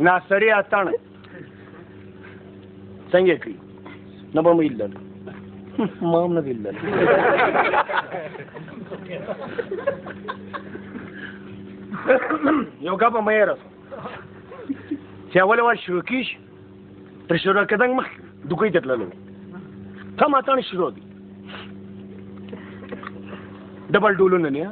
ناصري اتان څنګه کوي نه به مې ایلل ما هم نه دی ایلل یو ګپه مې یې رسو چې اول وار شروع کېږي تر شروع کېدنګ مخکې دوکۍ ته تللی وم کم اتڼ شروع دي ډبل ډولونه نه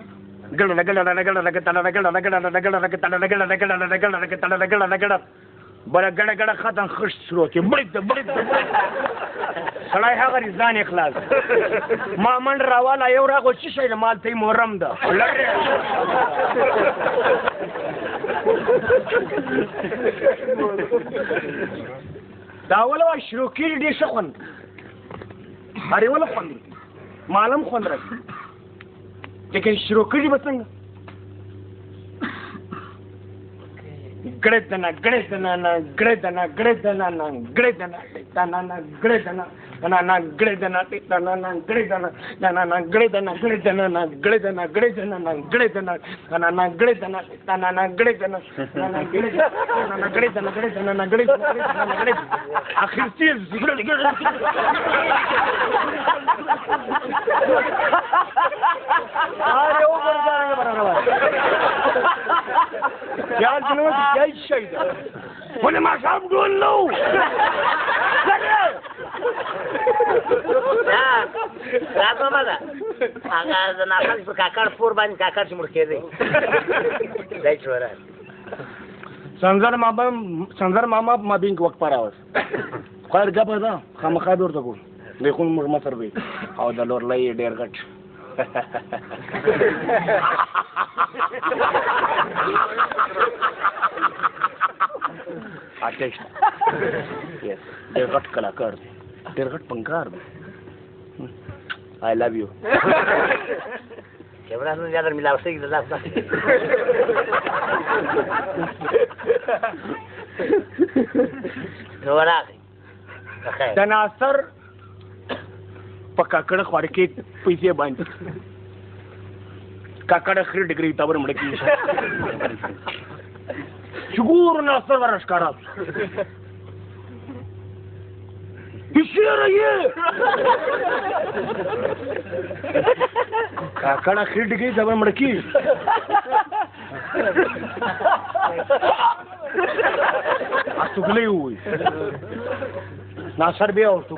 بله ګډه ګډه ختم خشت شروع کړي بړد سړی هغه ځان یې خلاص ما منډ راواله یو راغو څه شی ده مال ته یې محرم ده دا اوله وار شروع کېږي ډېر ښه خوند هر یوله خوند مال هم خوند راکړي لیکن شروع کړي به څنګه ګړدنه ګړدنه ګړدنه ګړدنه ګړدنه تنانه ګړدنه تنانه ګړدنه تنانه ګړدنه تنانه ګړدنه ګړدنه ګړدنه ګړدنه ګړدنه تنانه ګړدنه تنانه ګړدنه تنانه ګړدنه ګړدنه ګړدنه اخر تیز اره اوپر ځانګه برابر یاد نو جاي شي ده ونه ما صاحب ډول نو راځه مالا هغه د ناخالص په کاکړ پور باندې کاکړ چې مړ کېدی دای چوره سنځر ماما ما بینک وخت پر اوس خیر ګپه ده خامخا به ورته کوم دیکھو موږ مصر وي او د لور لای ډېر غټ آرټیسټ یس ډېر غټ کلاکار دی ډېر غټ فنکار دی آی لو یو کیمرا نن یادر ملاوسې د لاس نو راغی د ناصر په کاکړه خوړ کې پیسې باندې کاکړه خري ډګري تابر مړ کې شګور ناصر ورشکارا بشيره یې کاکړه خري ډګري تابر مړ کې اسوګلې وي ناصر بیا او تو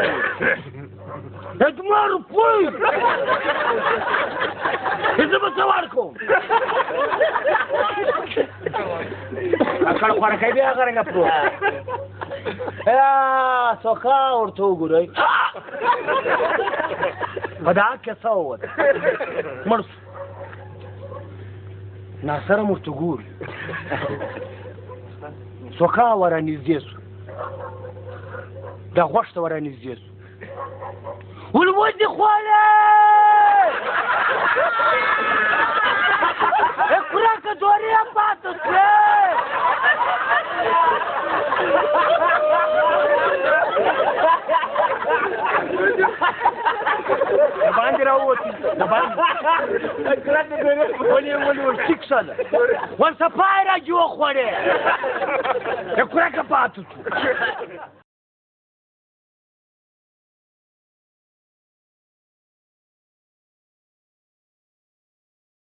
ادمار پوي هیڅ به سوار کوم اکړ خور کوي بیا غرنګ پرو سوکا ورته وګورئ بدا کیسه ووت مرس ناصر مرته ګور سوکا ورانیزدې سو دا غوښته ورانیزدې سو والودي خوالي اكراك دوريا باتت باندې راووتي د باندې اکراک دوريا ولې شیک ساده ون سپایرا جو خوړې اکراک پاتت